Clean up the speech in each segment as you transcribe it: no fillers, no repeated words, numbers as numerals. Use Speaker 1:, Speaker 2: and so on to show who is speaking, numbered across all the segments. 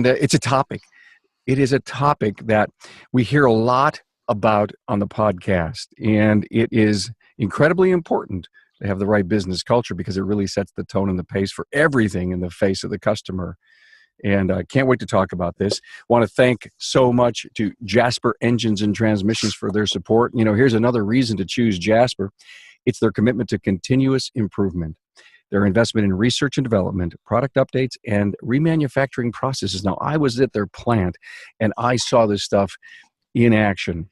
Speaker 1: it's a topic. It is a topic that we hear a lot about on the podcast, and it is incredibly important to have the right business culture because it really sets the tone and the pace for everything in the face of the customer. And I can't wait to talk about this. Want to thank so much to Jasper Engines and Transmissions for their support. You know, here's another reason to choose Jasper. It's their commitment to continuous improvement. Their investment in research and development, product updates, and remanufacturing processes. Now, I was at their plant, and I saw this stuff in action.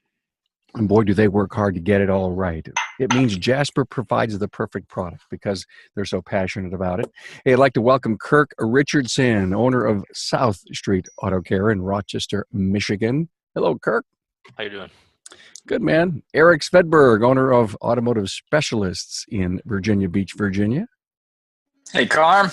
Speaker 1: And boy, do they work hard to get it all right. It means Jasper provides the perfect product because they're so passionate about it. Hey, I'd like to welcome Kirk Richardson, owner of South Street Auto Care in Rochester, Michigan. Hello, Kirk.
Speaker 2: How you doing?
Speaker 1: Good, man. Eric Svedberg, owner of Automotive Specialists in Virginia Beach, Virginia.
Speaker 3: Hey, Carm.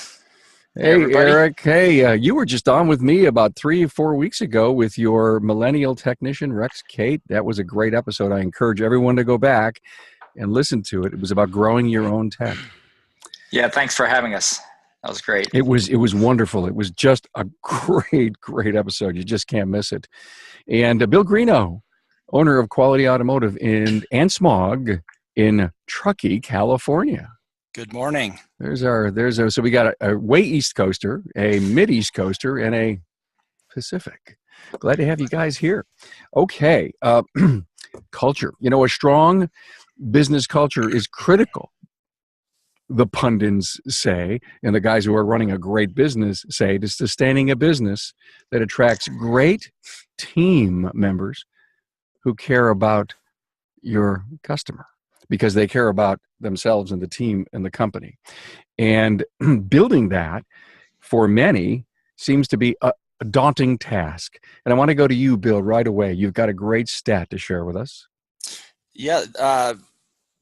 Speaker 1: Hey,
Speaker 3: everybody.
Speaker 1: Eric. Hey, you were just on with me about 3 or 4 weeks ago with your millennial technician, Rex Kate. That was a great episode. I encourage everyone to go back and listen to it. It was about growing your own tech.
Speaker 3: Yeah, thanks for having us. That was great.
Speaker 1: It was wonderful. It was just a great episode. You just can't miss it. And Bill Greeno, owner of Quality Automotive and Smog in Truckee, California.
Speaker 4: Good morning.
Speaker 1: So we got a way East Coaster, a mid East Coaster, and a Pacific. Glad to have you guys here. Okay. Culture. You know, a strong business culture is critical. The pundits say, and the guys who are running a great business say, to sustaining a business that attracts great team members who care about your customer, because they care about themselves and the team and the company. And building that for many seems to be a daunting task. And I want to go to you, Bill, right away. You've got a great stat to share with us.
Speaker 4: Yeah,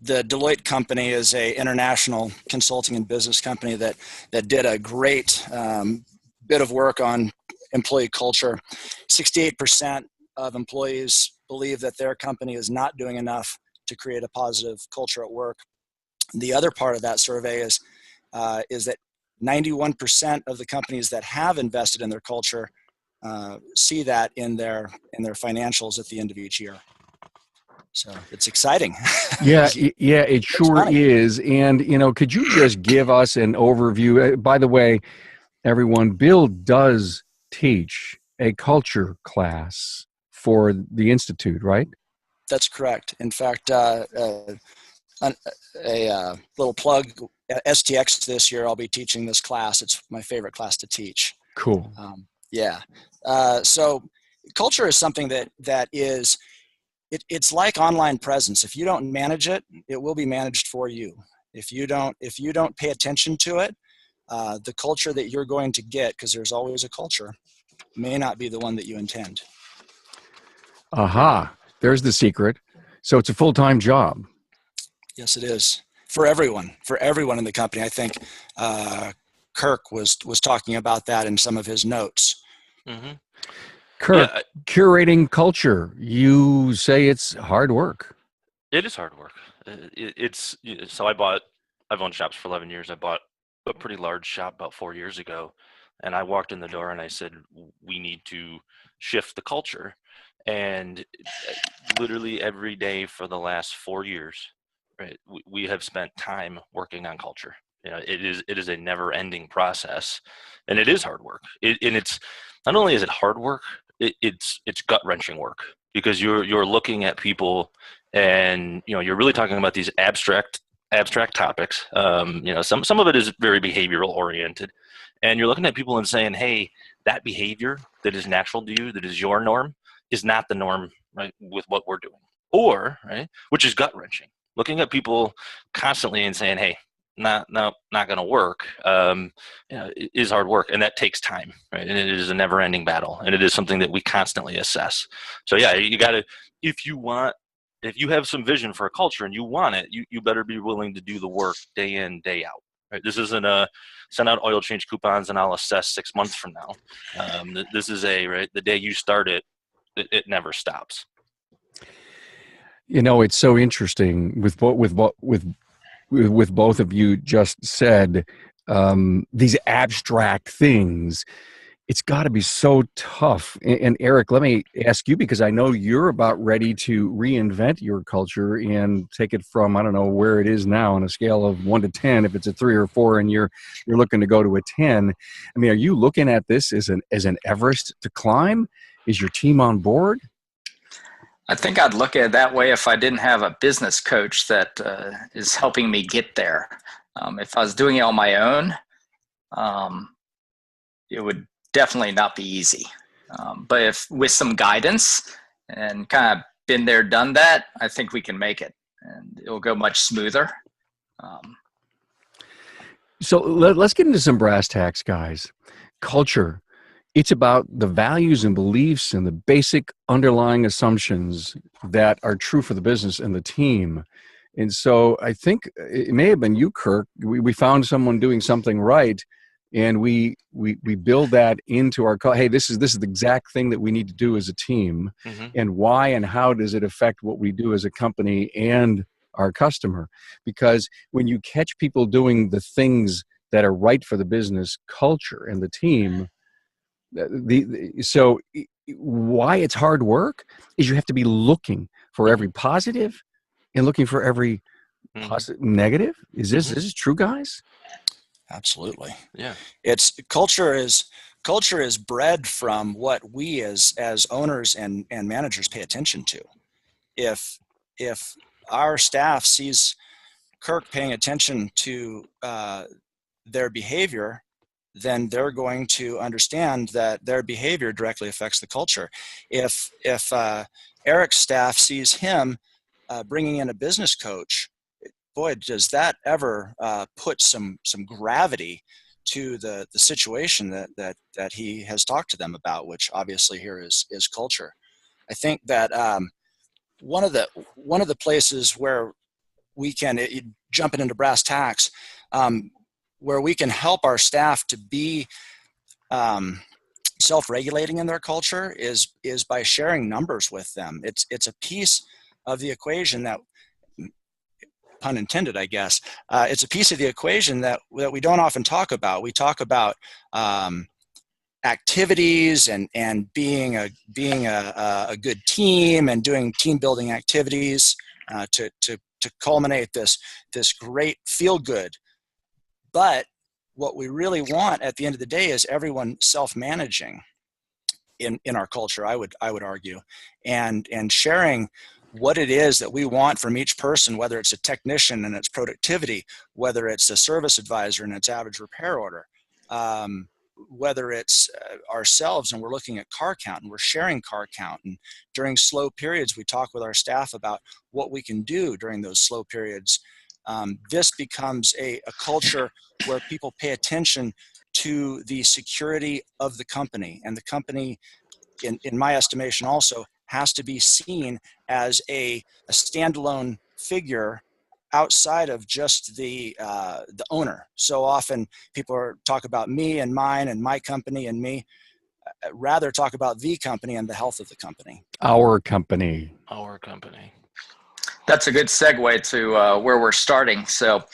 Speaker 4: the Deloitte company is a international consulting and business company that did a great bit of work on employee culture. 68% of employees believe that their company is not doing enough to create a positive culture at work. The other part of that survey is that 91% of the companies that have invested in their culture see that in their financials at the end of each year. So it's exciting.
Speaker 1: Yeah, it sure is. And, you know, could you just give us an overview? By the way, everyone, Bill does teach a culture class for the Institute, right?
Speaker 4: That's correct. In fact, a little plug, at STX this year, I'll be teaching this class. It's my favorite class to teach.
Speaker 1: Cool.
Speaker 4: So culture is something that is, it's like online presence. If you don't manage it, it will be managed for you. If you don't pay attention to it, the culture that you're going to get, because there's always a culture, may not be the one that you intend.
Speaker 1: Aha. There's the secret. So it's a full-time job.
Speaker 4: Yes, it is. For everyone in the company. I think Kirk was talking about that in some of his notes.
Speaker 2: Mm-hmm.
Speaker 1: Kirk, curating culture, you say it's hard work.
Speaker 2: It is hard work. So I've owned shops for 11 years. I bought a pretty large shop about 4 years ago, and I walked in the door and I said, we need to shift the culture. And literally every day for the last 4 years, right, we have spent time working on culture. You know, it is a never-ending process, and it is hard work. And it's not only is it hard work, it's gut-wrenching work, because you're looking at people, and you know, you're really talking about these abstract topics. You know, some of it is very behavioral oriented, and you're looking at people and saying, hey, that behavior that is natural to you, that is your norm, is not the norm, right, with what we're doing. Or, right, which is gut-wrenching, looking at people constantly and saying, hey, not going to work, you know, is hard work, and that takes time, right? And it is a never-ending battle, and it is something that we constantly assess. So yeah, you got to, if you have some vision for a culture and you want it, you better be willing to do the work day in, day out. Right? This isn't a send out oil change coupons and I'll assess 6 months from now. This is right, the day you start it never stops.
Speaker 1: You know, it's so interesting with both of you just said, these abstract things. It's got to be so tough. And Eric, let me ask you, because I know you're about ready to reinvent your culture and take it from, I don't know where it is now on a scale of 1 to 10. If it's a 3 or 4 and you're looking to go to a 10, I mean, are you looking at this as an Everest to climb? Is your team on board?
Speaker 3: I think I'd look at it that way if I didn't have a business coach that is helping me get there. If I was doing it on my own, it would definitely not be easy. But if with some guidance and kind of been there, done that, I think we can make it, and it'll go much smoother.
Speaker 1: So let's get into some brass tacks, guys. Culture. It's about the values and beliefs and the basic underlying assumptions that are true for the business and the team. And so I think it may have been you, Kirk. We found someone doing something right, and we build that into our hey, this is the exact thing that we need to do as a team, and why and how does it affect what we do as a company and our customer? Because when you catch people doing the things that are right for the business culture and the team, so why it's hard work is you have to be looking for every positive and looking for every negative. Is this true, guys?
Speaker 4: Absolutely.
Speaker 2: Yeah.
Speaker 4: It's culture is bred from what we as owners and managers pay attention to. If our staff sees Kirk paying attention to their behavior, then they're going to understand that their behavior directly affects the culture. If Eric's staff sees him bringing in a business coach, boy, does that ever put some gravity to the situation that he has talked to them about, which obviously here is culture. I think that one of the places where we can, jumping into brass tacks, where we can help our staff to be self-regulating in their culture is by sharing numbers with them. It's a piece of the equation that, pun intended, I guess, it's a piece of the equation that we don't often talk about. We talk about activities and being a good team and doing team building activities to culminate this great feel good. But what we really want at the end of the day is everyone self-managing in our culture, I would argue, and sharing what it is that we want from each person, whether it's a technician and its productivity, whether it's a service advisor and its average repair order, whether it's ourselves and we're looking at car count and we're sharing car count. And during slow periods, we talk with our staff about what we can do during those slow periods. This becomes a culture where people pay attention to the security of the company, and the company, in my estimation, also has to be seen as a standalone figure outside of just the owner. So often people talk about me and mine and my company and me. Rather talk about the company and the health of the company.
Speaker 1: Our company.
Speaker 3: That's a good segue to where we're starting. So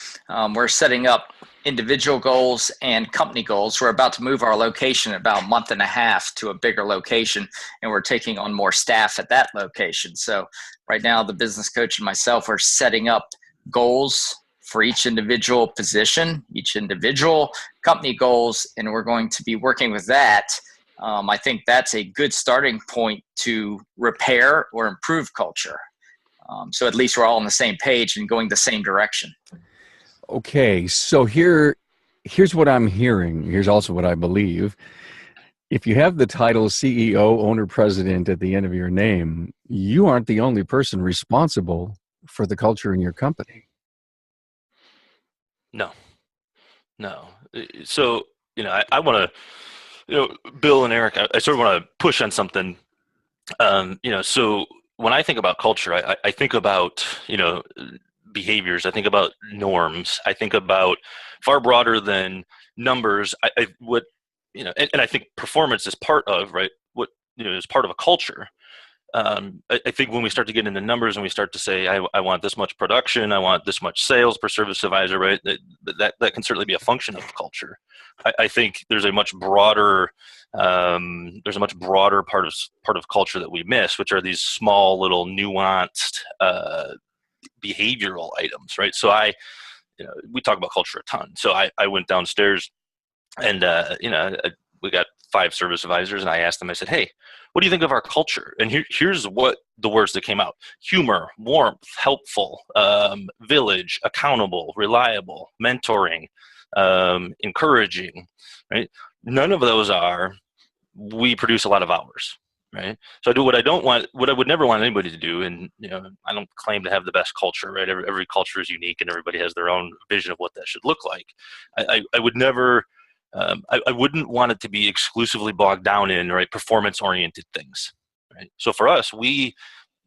Speaker 3: we're setting up individual goals and company goals. We're about to move our location in about a month and a half to a bigger location, and we're taking on more staff at that location. So right now, the business coach and myself are setting up goals for each individual position, each individual company goals, and we're going to be working with that. I think that's a good starting point to repair or improve culture. So at least we're all on the same page and going the same direction.
Speaker 1: Okay, so here's what I'm hearing. Here's also what I believe. If you have the title CEO, owner, president at the end of your name, you aren't the only person responsible for the culture in your company.
Speaker 2: No. So, I want to, Bill and Eric, I sort of want to push on something. So when I think about culture, I think about, behaviors. I think about norms. I think about far broader than numbers. And I think performance is part of, right, what, is part of a culture. I think when we start to get into numbers and we start to say, I want this much production, I want this much sales per service advisor, right? That can certainly be a function of culture. I think there's a much broader part of culture that we miss, which are these small little nuanced behavioral items, right? So we talk about culture a ton. So I went downstairs and we got 5 service advisors, and I asked them, I said, hey, what do you think of our culture? And here's what the words that came out: humor, warmth, helpful, village, accountable, reliable, mentoring, encouraging, right? None of those are, we produce a lot of hours, right? So I do what I would never want anybody to do. And, I don't claim to have the best culture, right? Every culture is unique and everybody has their own vision of what that should look like. I would never, I wouldn't want it to be exclusively bogged down in, right, performance-oriented things, right? So for us, we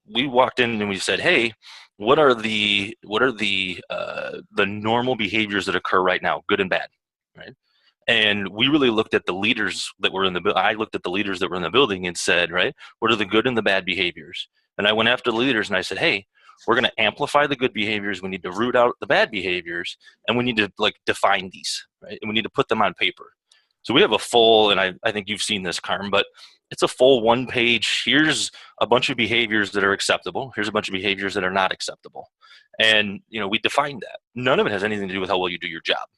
Speaker 2: walked in and we said, hey, what are the normal behaviors that occur right now, good and bad, right? And we really looked at the leaders that were I looked at the leaders that were in the building and said, right, what are the good and the bad behaviors? And I went after the leaders and I said, hey, we're going to amplify the good behaviors. We need to root out the bad behaviors, and we need to define these, right? And we need to put them on paper. So we have a full, and I think you've seen this, Carm, but it's a full 1-page. Here's a bunch of behaviors that are acceptable. Here's a bunch of behaviors that are not acceptable. And, we defined that. None of it has anything to do with how well you do your job.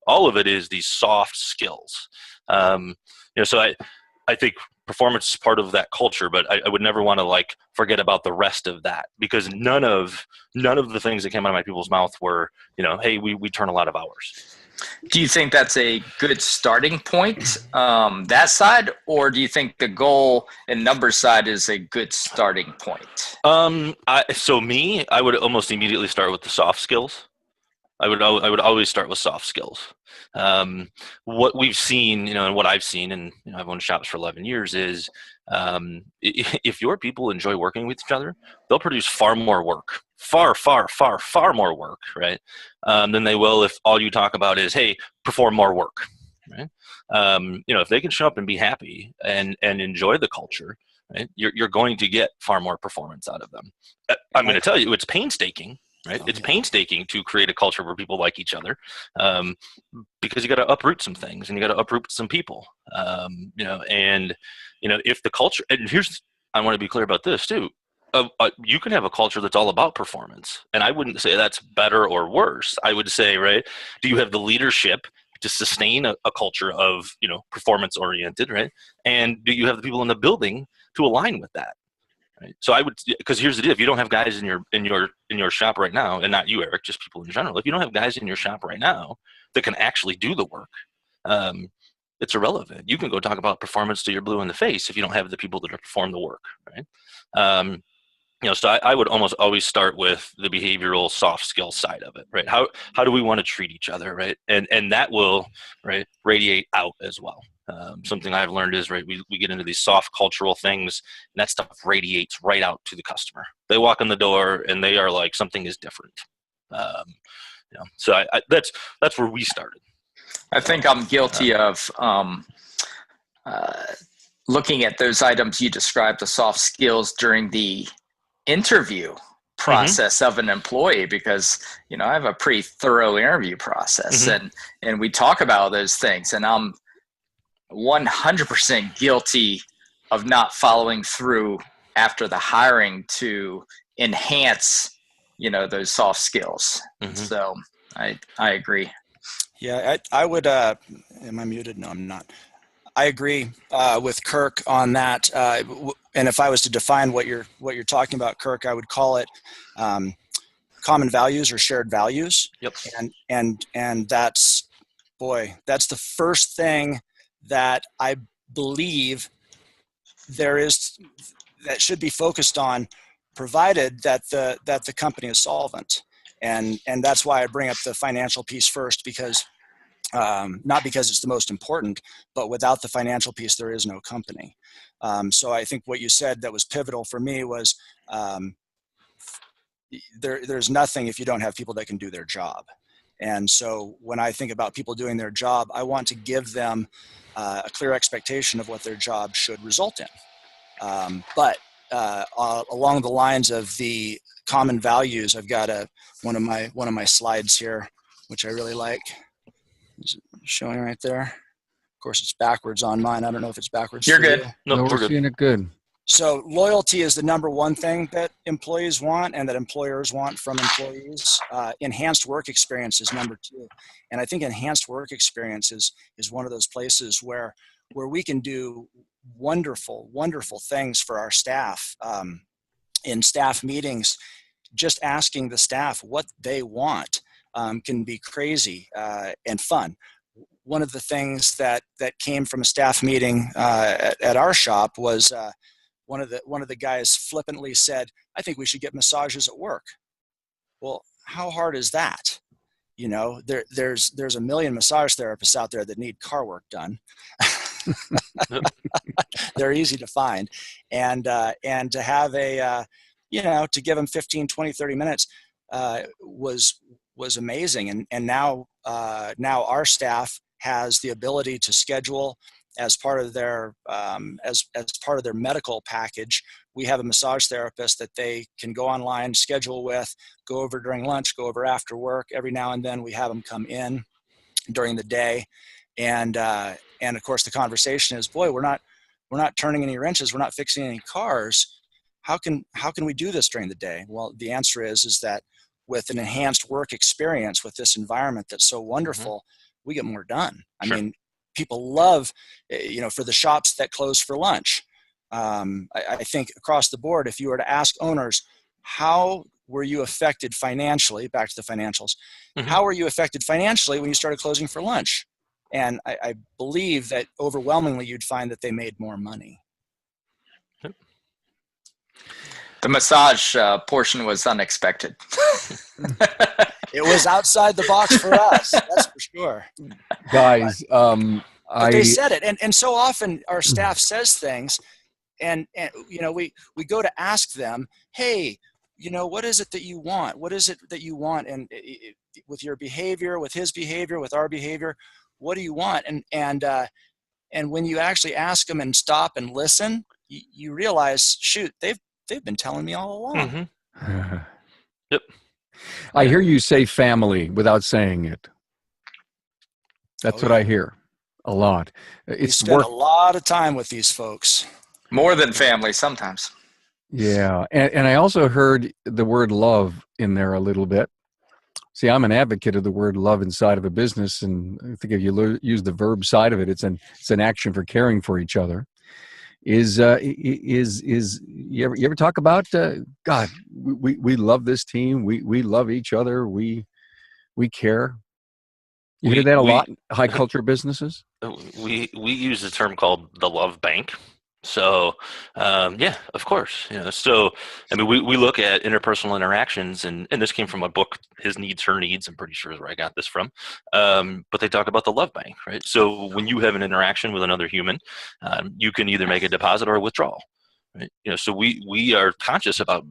Speaker 2: All of it is these soft skills. So I think performance is part of that culture, but I would never want to forget about the rest of that, because none of the things that came out of my people's mouth were, hey, we turn a lot of hours.
Speaker 3: Do you think that's a good starting point, that side, or do you think the goal and numbers side is a good starting point?
Speaker 2: I would almost immediately start with the soft skills. I would always start with soft skills. What we've seen, and what I've seen, and I've owned shops for 11 years, is if your people enjoy working with each other, they'll produce far more work, far more work, right? Than they will if all you talk about is, hey, perform more work, right? If they can show up and be happy and enjoy the culture, right, you're going to get far more performance out of them. I'm going to tell you, it's painstaking. Right, it's painstaking to create a culture where people like each other, because you got to uproot some things and you got to uproot some people. If the culture, and I want to be clear about this too. You can have a culture that's all about performance, and I wouldn't say that's better or worse. I would say, right, do you have the leadership to sustain a culture of performance oriented, right? And do you have the people in the building to align with that? Right. So because here's the deal: if you don't have guys in your shop right now, and not you, Eric, just people in general, if you don't have guys in your shop right now that can actually do the work, it's irrelevant. You can go talk about performance till you're blue in the face if you don't have the people that perform the work, right? So I would almost always start with the behavioral soft skill side of it, right? How do we want to treat each other, right? And that will, right, radiate out as well. Something I've learned is, right, we get into these soft cultural things, and that stuff radiates right out to the customer. They walk in the door and they are like, something is different. So that's where we started.
Speaker 3: I think I'm guilty of looking at those items you described, the soft skills, during the interview process of an employee, because I have a pretty thorough interview process, and we talk about those things, and I'm 100% guilty of not following through after the hiring to enhance those soft skills. So I agree.
Speaker 4: Yeah, I would am I muted? No, I'm not. I agree with Kirk on that. And if I was to define what you're talking about, Kirk, I would call it common values or shared values.
Speaker 2: Yep.
Speaker 4: And that's the first thing that I believe that should be focused on, provided that the company is solvent. And that's why I bring up the financial piece first, because not because it's the most important, but without the financial piece, there is no company. So I think what you said that was pivotal for me was there's nothing if you don't have people that can do their job. And so when I think about people doing their job, I want to give them a clear expectation of what their job should result in. But along the lines of the common values, I've got one of my slides here, which I really like. Is it showing right there? Of course, it's backwards on mine. I don't know if it's backwards.
Speaker 3: You're
Speaker 4: for
Speaker 3: good.
Speaker 4: you.
Speaker 2: No,
Speaker 1: we're
Speaker 2: we're good.
Speaker 1: seeing it good.
Speaker 4: So loyalty is the number one thing that employees want and that employers want from employees. Enhanced work experience is number two. And I think enhanced work experience is one of those places where we can do wonderful things for our staff. In staff meetings, just asking the staff what they want can be crazy and fun. One of the things that came from a staff meeting at our shop was one of the guys flippantly said, "I think we should get massages at work." Well, how hard is that? You know, there's a million massage therapists out there that need car work done. They're easy to find, and to have to give them 15, 20, 30 minutes was amazing. And now our staff has the ability to schedule as part of their as part of their medical package. We have a massage therapist that they can go online, schedule with, go over during lunch, go over after work. Every now and then we have them come in during the day, and of course the conversation is, boy, we're not turning any wrenches, we're not fixing any cars. How can we do this during the day? Well, the answer is that with an enhanced work experience, with this environment that's so wonderful, we get more done.
Speaker 2: Sure.
Speaker 4: I mean, people love, for the shops that close for lunch. I think across the board, if you were to ask owners, how were you affected financially, back to the financials, how were you affected financially when you started closing for lunch? And I believe that overwhelmingly you'd find that they made more money.
Speaker 3: The massage portion was unexpected.
Speaker 4: It was outside the box for us, that's for sure.
Speaker 1: Guys,
Speaker 4: but they said it, and so often our staff says things, and we go to ask them, hey, what is it that you want? What is it that you want? And with your behavior, with his behavior, with our behavior, what do you want? And when you actually ask them and stop and listen, you realize, shoot, they've been telling me all along.
Speaker 2: Yep.
Speaker 1: I hear you say family without saying it. That's what I hear a lot.
Speaker 4: We spend a lot of time with these folks.
Speaker 3: More than family sometimes.
Speaker 1: Yeah. And I also heard the word love in there a little bit. See, I'm an advocate of the word love inside of a business. And I think if you use the verb side of it, it's an action for caring for each other. Is you ever talk about God? We love this team. We love each other. We care. You hear that a lot in high culture businesses.
Speaker 2: We use a term called the love bank. So yeah, of course. So I mean, we look at interpersonal interactions, and this came from a book, His Needs, Her Needs. I'm pretty sure is where I got this from. But they talk about the love bank, right? So when you have an interaction with another human, you can either make a deposit or a withdrawal, right? So we are conscious about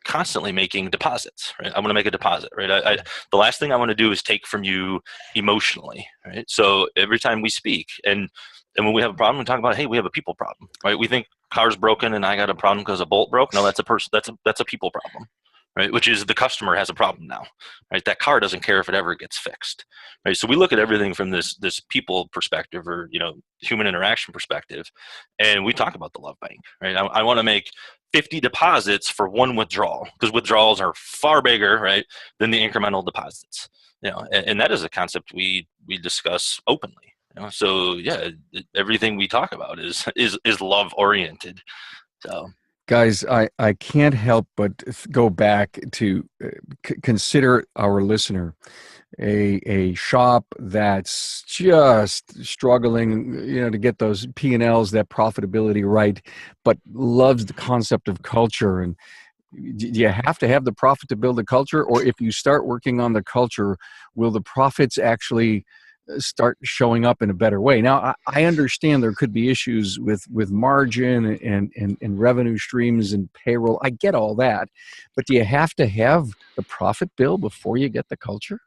Speaker 2: constantly making deposits, right? I want to make a deposit, right? The last thing I want to do is take from you emotionally, right? So every time we speak, and when we have a problem, we talk about, hey, we have a people problem, right? We think car's broken and I got a problem because a bolt broke. No, that's a person. That's a people problem, right? Which is the customer has a problem now, right? That car doesn't care if it ever gets fixed, right? So we look at everything from this people perspective, or human interaction perspective, and we talk about the love bank, right? I want to make 50 deposits for one withdrawal, because withdrawals are far bigger, right, than the incremental deposits. And that is a concept we discuss openly. So yeah, everything we talk about is love oriented. So
Speaker 1: guys, I can't help but go back to consider our listener a shop that's just struggling, to get those P&Ls, that profitability right, but loves the concept of culture. And do you have to have the profit to build the culture? Or if you start working on the culture, will the profits actually start showing up in a better way? Now, I understand there could be issues with margin and revenue streams and payroll. I get all that. But do you have to have the profit bill before you get the culture?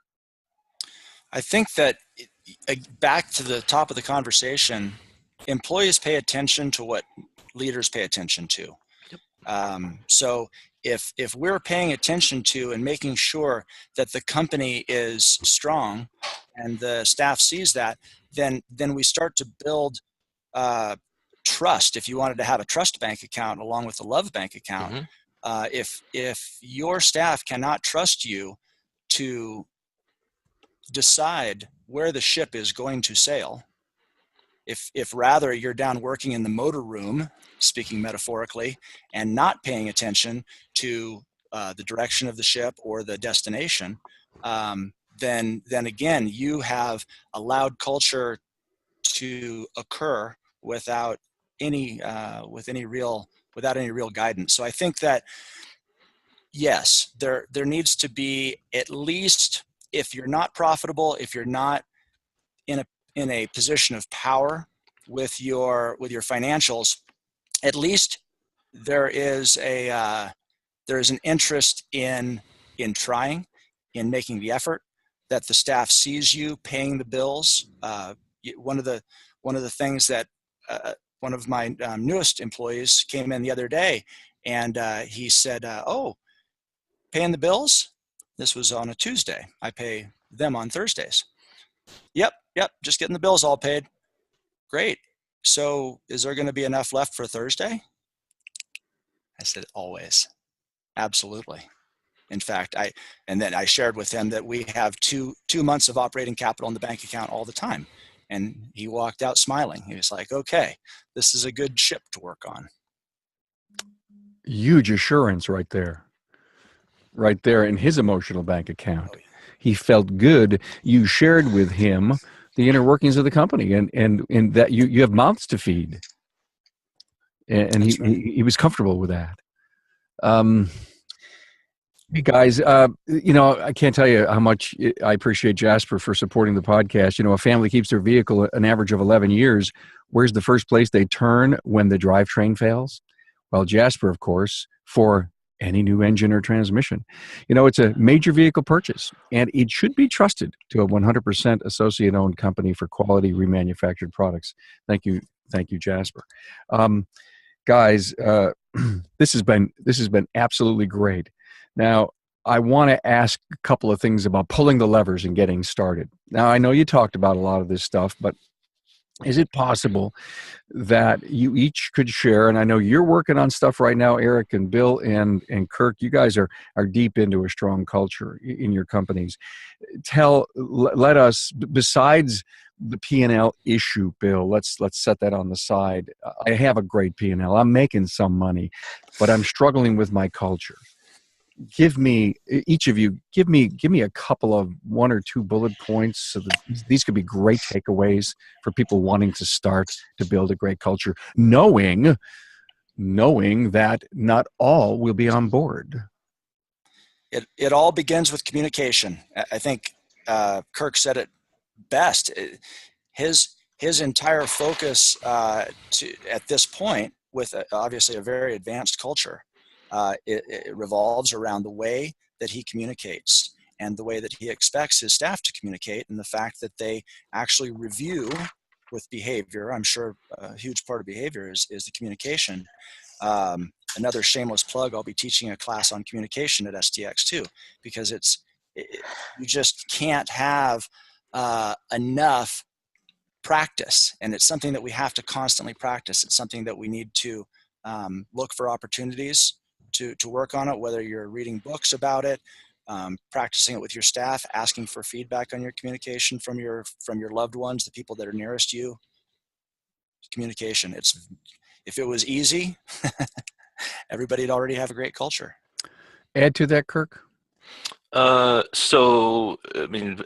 Speaker 4: I think that, back to the top of the conversation, employees pay attention to what leaders pay attention to. So if we're paying attention to and making sure that the company is strong and the staff sees that, then we start to build trust. If you wanted to have a trust bank account along with a love bank account, if your staff cannot trust you to decide where the ship is going to sail, if rather you're down working in the motor room, speaking metaphorically, and not paying attention to the direction of the ship or the destination, then again you have allowed culture to occur without any real guidance. So I think that yes, there needs to be, at least if you're not profitable, if you're not in a position of power with your financials, at least there is an interest in trying, in making the effort, that the staff sees you paying the bills. One of the things that one of my newest employees came in the other day, and he said, "Oh, paying the bills? This was on a Tuesday. I pay them on Thursdays." Yep, just getting the bills all paid. Great. So is there going to be enough left for Thursday? I said, always. Absolutely. In fact, I shared with him that we have two months of operating capital in the bank account all the time. And he walked out smiling. He was like, okay, this is a good ship to work on.
Speaker 1: Huge assurance right there in his emotional bank account.
Speaker 4: Oh, yeah.
Speaker 1: He felt good. You shared with him the inner workings of the company, and that you have mouths to feed, and he was comfortable with that. Hey guys, I can't tell you how much I appreciate Jasper for supporting the podcast. A family keeps their vehicle an average of 11 years. Where's the first place they turn when the drivetrain fails? Well, Jasper, of course, for any new engine or transmission. It's a major vehicle purchase, and it should be trusted to a 100% associate-owned company for quality remanufactured products. Thank you, Jasper. Guys, this has been absolutely great. Now, I want to ask a couple of things about pulling the levers and getting started. Now, I know you talked about a lot of this stuff, but is it possible that you each could share, and I know you're working on stuff right now, Eric and Bill and Kirk, you guys are deep into a strong culture in your companies. Let us, besides the P&L issue, Bill, let's set that on the side. I have a great P&L. I'm making some money, but I'm struggling with my culture. Each of you, give me a couple of 1 or 2 bullet points so that these could be great takeaways for people wanting to start to build a great culture, knowing that not all will be on board.
Speaker 4: It all begins with communication. I think Kirk said it best. His entire focus at this point, with obviously a very advanced culture, it revolves around the way that he communicates and the way that he expects his staff to communicate, and the fact that they actually review with behavior. I'm sure a huge part of behavior is the communication. Another shameless plug, I'll be teaching a class on communication at STX too, because you just can't have enough practice, and it's something that we have to constantly practice. It's something that we need to look for opportunities to work on it, whether you're reading books about it, practicing it with your staff, asking for feedback on your communication from your loved ones, the people that are nearest you. Communication. If it was easy, everybody'd already have a great culture.
Speaker 1: Add to that, Kirk.
Speaker 2: So I mean,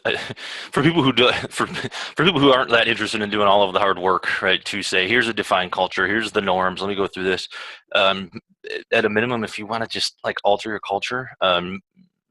Speaker 2: for people who aren't that interested in doing all of the hard work, right, to say, here's a defined culture, here's the norms, let me go through this. At a minimum, if you want to just alter your culture,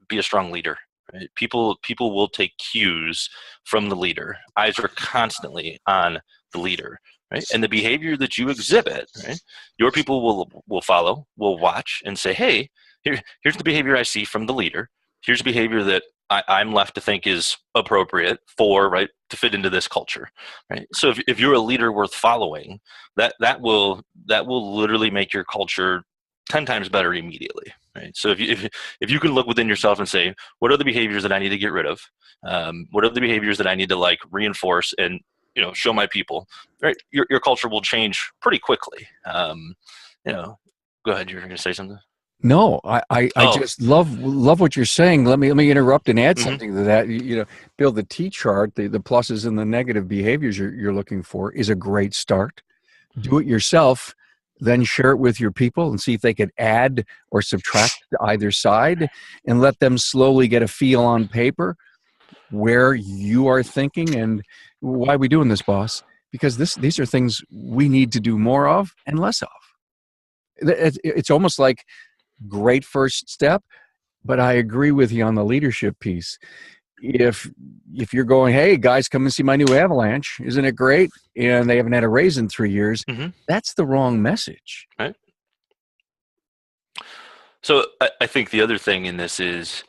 Speaker 2: be a strong leader. Right? People will take cues from the leader. Eyes are constantly on the leader, right? And the behavior that you exhibit, right, your people will follow, will watch, and say, hey, here's the behavior I see from the leader. Here's behavior that I'm left to think is appropriate to fit into this culture, right? So if you're a leader worth following, that will literally make your culture 10 times better immediately, right? So if you can look within yourself and say, what are the behaviors that I need to get rid of? What are the behaviors that I need to like reinforce and, show my people, right? Your culture will change pretty quickly. Go ahead. You're going to say something.
Speaker 1: No, I just love what you're saying. Let me interrupt and add something to that. Bill, the Tchart, the pluses and the negative behaviors you're looking for is a great start. Do it yourself, then share it with your people and see if they could add or subtract to either side, and let them slowly get a feel on paper where you are thinking and why are we doing this, boss? Because these are things we need to do more of and less of. It's almost like great first step, but I agree with you on the leadership piece. If you're going, hey guys, come and see my new Avalanche, isn't it great? And they haven't had a raise in 3 years, that's the wrong message.
Speaker 2: Right. So I think the other thing in this is,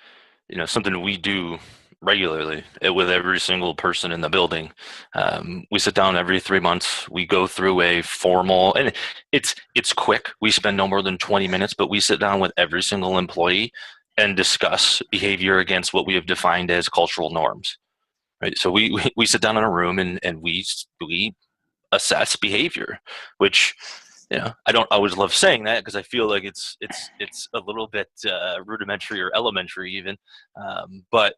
Speaker 2: something we do regularly with every single person in the building. We sit down every 3 months. We go through a formal, and it's quick. We spend no more than 20 minutes, but we sit down with every single employee and discuss behavior against what we have defined as cultural norms. Right. So we sit down in a room and we assess behavior, which, I don't always love saying that because I feel like it's a little bit rudimentary or elementary even, but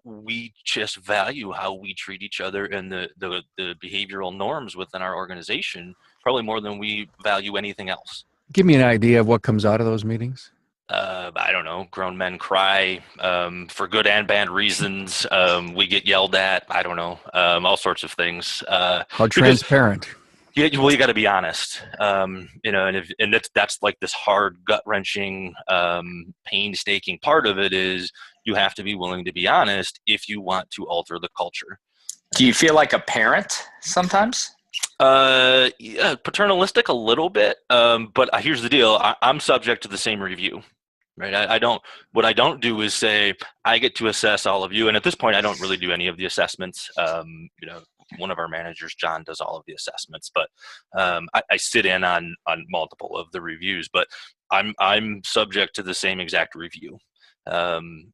Speaker 2: we just value how we treat each other and the behavioral norms within our organization probably more than we value anything else.
Speaker 1: Give me an idea of what comes out of those meetings.
Speaker 2: I don't know. Grown men cry for good and bad reasons. We get yelled at. I don't know. All sorts of things.
Speaker 1: How transparent?
Speaker 2: Yeah, well, you got to be honest. And that's like this hard, gut wrenching, painstaking part of it is you have to be willing to be honest if you want to alter the culture.
Speaker 3: Do you feel like a parent sometimes?
Speaker 2: Yeah, paternalistic a little bit. But here's the deal. I'm subject to the same review, right? What I don't do is say, I get to assess all of you. And at this point, I don't really do any of the assessments. One of our managers, John, does all of the assessments, but I sit in on multiple of the reviews, but I'm subject to the same exact review. And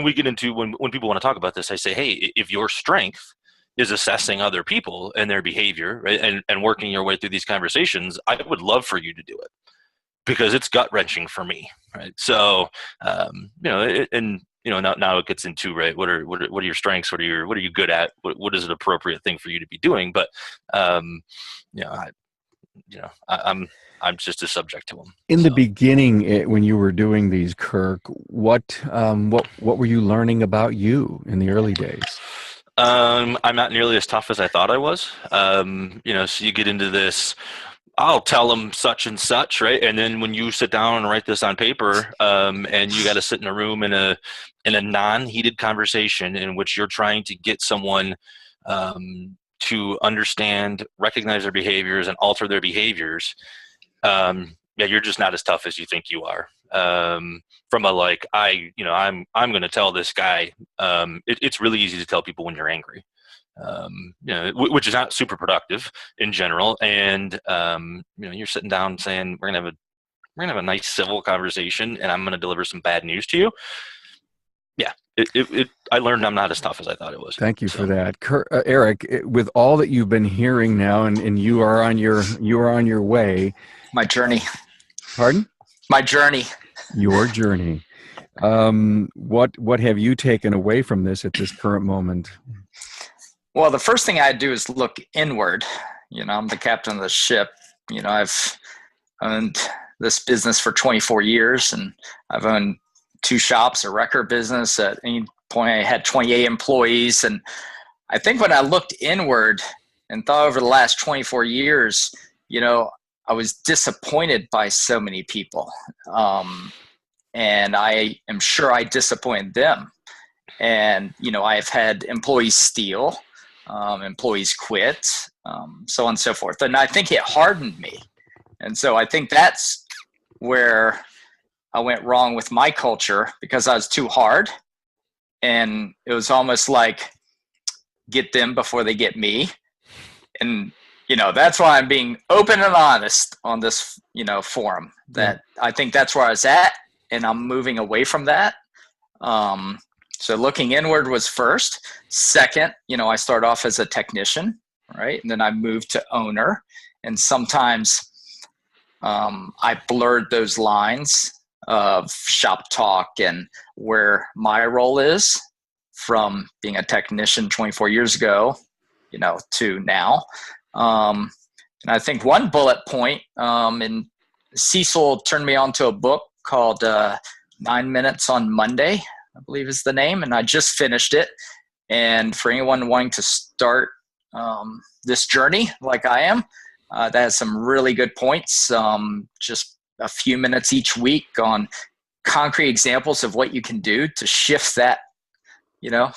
Speaker 2: we get into when people want to talk about this, I say, hey, if your strength is assessing other people and their behavior, right, and working your way through these conversations, I would love for you to do it because it's gut wrenching for me, right? So, now it gets into, right, what are your strengths? What are you good at? What is an appropriate thing for you to be doing? But, I'm just a subject to them.
Speaker 1: In the beginning, when you were doing these, Kirk, what were you learning about you in the early days?
Speaker 2: I'm not nearly as tough as I thought I was. So you get into this, I'll tell them such and such, right? And then when you sit down and write this on paper, and you got to sit in a room in a non-heated conversation in which you're trying to get someone to understand, recognize their behaviors, and alter their behaviors, you're just not as tough as you think you are. From a I'm going to tell this guy. It's really easy to tell people when you're angry. Which is not super productive in general. And, you're sitting down saying, we're going to have a nice civil conversation and I'm going to deliver some bad news to you. Yeah. I learned I'm not as tough as I thought it was.
Speaker 1: Thank you for that. Eric, with all that you've been hearing now and you are on your way.
Speaker 3: My journey.
Speaker 1: Pardon?
Speaker 3: My journey. Your
Speaker 1: journey. What have you taken away from this at this current moment?
Speaker 3: Well, the first thing I do is look inward. I'm the captain of the ship. I've owned this business for 24 years and I've owned 2 shops, a record business. At any point I had 28 employees. And I think when I looked inward and thought over the last 24 years, I was disappointed by so many people. And I am sure I disappointed them. And, I've had employees steal, employees quit, so on and so forth. And I think it hardened me. And so I think that's where I went wrong with my culture because I was too hard. And it was almost like get them before they get me. And that's why I'm being open and honest on this, forum. That I think that's where I was at, and I'm moving away from that. So looking inward was first. Second, I start off as a technician, right? And then I moved to owner. And sometimes I blurred those lines of shop talk and where my role is from being a technician 24 years ago, to now. And I think one bullet point, and Cecil turned me on to a book called 9 Minutes on Monday, I believe is the name, and I just finished it. And for anyone wanting to start this journey like I am, that has some really good points, just a few minutes each week on concrete examples of what you can do to shift that,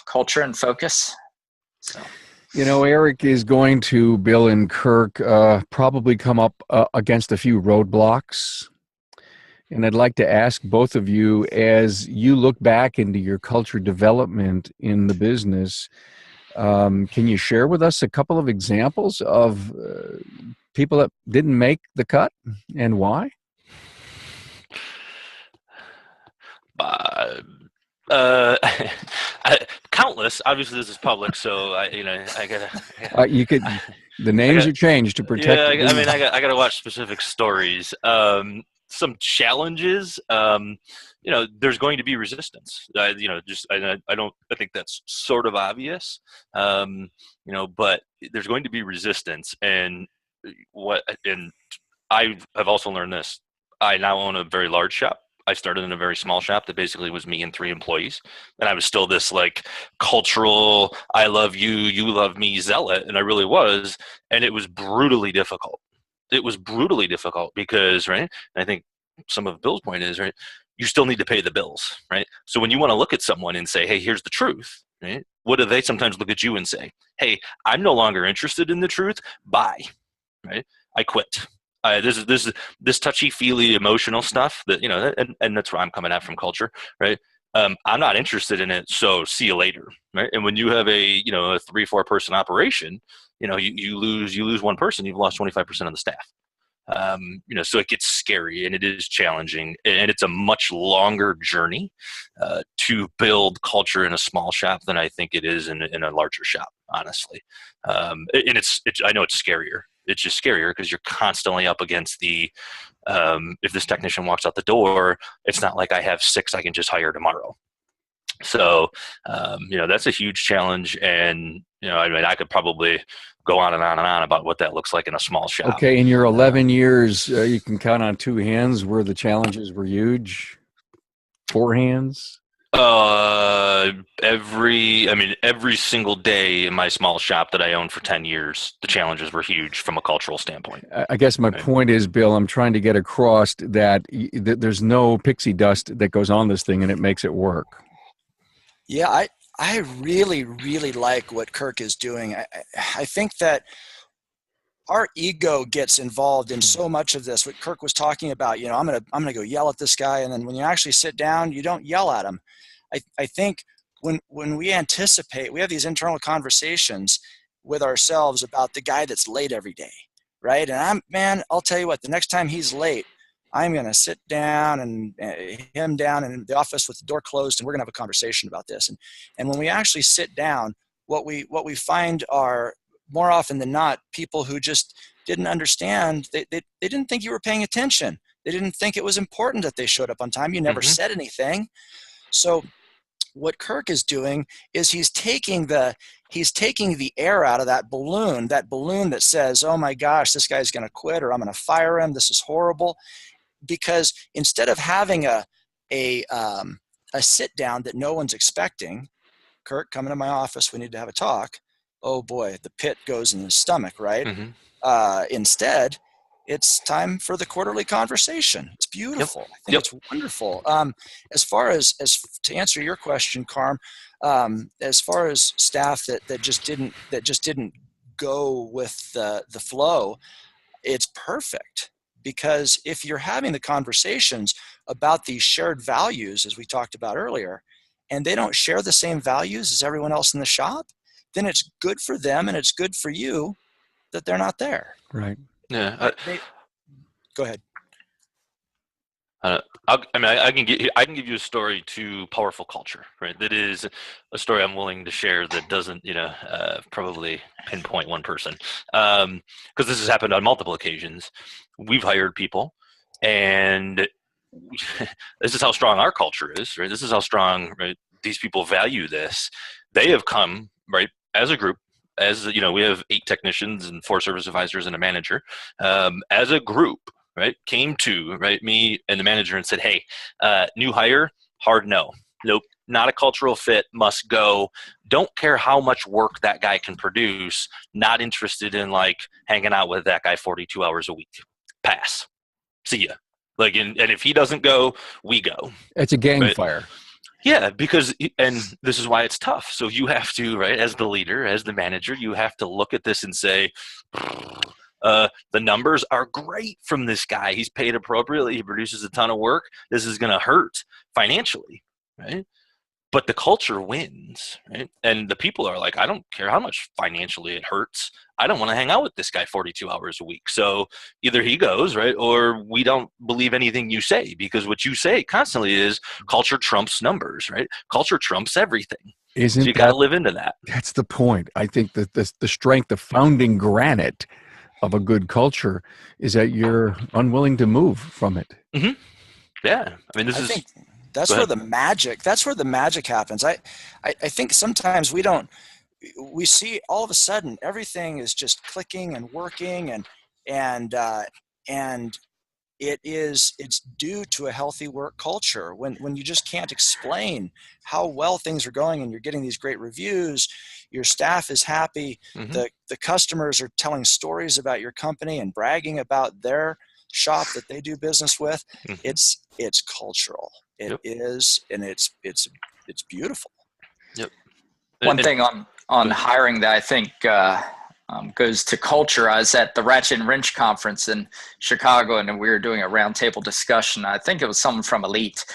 Speaker 3: culture and focus. So.
Speaker 1: Eric is going to, Bill and Kirk, probably come up against a few roadblocks. And I'd like to ask both of you, as you look back into your culture development in the business, can you share with us a couple of examples of people that didn't make the cut and why?
Speaker 2: Countless. Obviously, this is public, so I gotta.
Speaker 1: You could. The names are changed to protect.
Speaker 2: Yeah, I gotta watch specific stories. Some challenges. There's going to be resistance. I think that's sort of obvious. But there's going to be resistance, and I have also learned this. I now own a very large shop. I started in a very small shop that basically was me and 3 employees. And I was still this cultural, I love you, you love me zealot. And I really was. And it was brutally difficult. It was brutally difficult because, right, and I think some of Bill's point is, right, you still need to pay the bills, right? So when you want to look at someone and say, hey, here's the truth, right? What do they sometimes look at you and say? Hey, I'm no longer interested in the truth. Bye, right? I quit. This touchy-feely emotional stuff that, and that's where I'm coming at from culture, right? I'm not interested in it, so see you later, right? And when you have a 3-4 person operation, you lose one person, you've lost 25% of the staff. So it gets scary and it is challenging, and it's a much longer journey to build culture in a small shop than I think it is in a larger shop, honestly. And I know it's scarier. It's just scarier because you're constantly up against if this technician walks out the door, it's not like I have 6 I can just hire tomorrow. So, that's a huge challenge. And, I could probably go on and on and on about what that looks like in a small shop.
Speaker 1: Okay. In your 11 years, you can count on 2 hands where the challenges were huge. 4 hands?
Speaker 2: Every single day in my small shop that I owned for 10 years, the challenges were huge from a cultural standpoint.
Speaker 1: I guess my point is, Bill, I'm trying to get across that there's no pixie dust that goes on this thing and it makes it work.
Speaker 4: Yeah, I really, really like what Kirk is doing. I think that our ego gets involved in so much of this. What Kirk was talking about, I'm gonna go yell at this guy, and then when you actually sit down, you don't yell at him. I think when we anticipate, we have these internal conversations with ourselves about the guy that's late every day, right? And I'll tell you what, the next time he's late, I'm going to sit down and him down in the office with the door closed, and we're going to have a conversation about this. And when we actually sit down, what we find are more often than not people who just didn't understand. They didn't think you were paying attention. They didn't think it was important that they showed up on time. You never said anything. So what Kirk is doing is he's taking the air out of that balloon that says, oh my gosh, this guy's going to quit, or I'm going to fire him. This is horrible. Because instead of having a sit down that no one's expecting, Kirk, come into my office, we need to have a talk. Oh boy, the pit goes in his stomach, right? Instead, it's time for the quarterly conversation. It's beautiful. I think it's wonderful. As far as to answer your question, Carm, as far as staff that just didn't go with the flow, it's perfect. Because if you're having the conversations about these shared values, as we talked about earlier, and they don't share the same values as everyone else in the shop, then it's good for them and it's good for you that they're not there.
Speaker 1: Right.
Speaker 2: Yeah.
Speaker 4: Go ahead.
Speaker 2: I can give you a story to powerful culture, right? That is a story I'm willing to share that doesn't, probably pinpoint one person, because this has happened on multiple occasions. We've hired people, and this is how strong our culture is, right? This is how strong, right, these people value this. They have come, right, as a group. As we have 8 technicians and 4 service advisors and a manager. As a group, right, came to, right, me and the manager and said, hey, new hire, hard no. Nope, not a cultural fit, must go. Don't care how much work that guy can produce. Not interested in like hanging out with that guy 42 hours a week. Pass. See ya. Like, and if he doesn't go, we go.
Speaker 1: It's a gang
Speaker 2: right?
Speaker 1: fire.
Speaker 2: Yeah, because, and this is why it's tough. So you have to, right, as the leader, as the manager, you have to look at this and say, the numbers are great from this guy. He's paid appropriately. He produces a ton of work. This is going to hurt financially, right? But the culture wins, right? And the people are like, I don't care how much financially it hurts. I don't want to hang out with this guy 42 hours a week. So either he goes, right, or we don't believe anything you say, because what you say constantly is culture trumps numbers, right? Culture trumps everything. So you got to live into that.
Speaker 1: That's the point. I think that the strength, the founding granite of a good culture is that you're unwilling to move from it.
Speaker 2: Mm-hmm. Yeah. I mean,
Speaker 4: that's where the magic happens. I think sometimes we see all of a sudden everything is just clicking and working and it's due to a healthy work culture. When you just can't explain how well things are going and you're getting these great reviews, your staff is happy,
Speaker 2: mm-hmm.
Speaker 4: the customers are telling stories about your company and bragging about their shop that they do business with.
Speaker 2: Mm-hmm.
Speaker 4: It's cultural. It is, and it's beautiful.
Speaker 2: Yep.
Speaker 3: One thing on hiring that I think goes to culture. I was at the Ratchet and Wrench conference in Chicago, and we were doing a roundtable discussion. I think it was someone from Elite.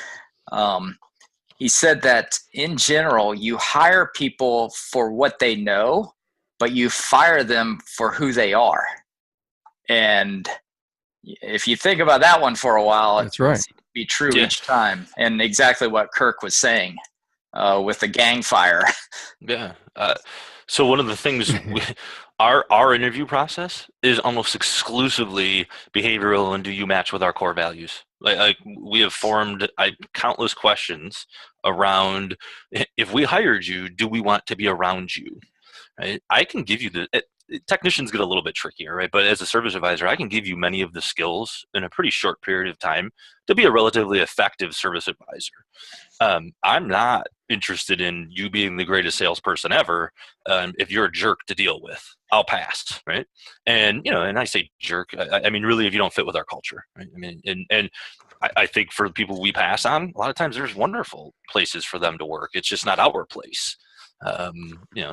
Speaker 3: He said that in general, you hire people for what they know, but you fire them for who they are. And if you think about that one for a while,
Speaker 1: that's right.
Speaker 3: Be true each time, and exactly what Kirk was saying with the gang fire.
Speaker 2: Yeah. So one of the things our interview process is almost exclusively behavioral and do you match with our core values. Like we have formed countless questions around, if we hired you, do we want to be around you? Right? I can give you technicians get a little bit trickier, right? But as a service advisor, I can give you many of the skills in a pretty short period of time to be a relatively effective service advisor. I'm not interested in you being the greatest salesperson ever. If you're a jerk to deal with, I'll pass, right? And and I say jerk, I mean really if you don't fit with our culture, right? I mean, and I think for the people we pass on, a lot of times there's wonderful places for them to work. It's just not our place.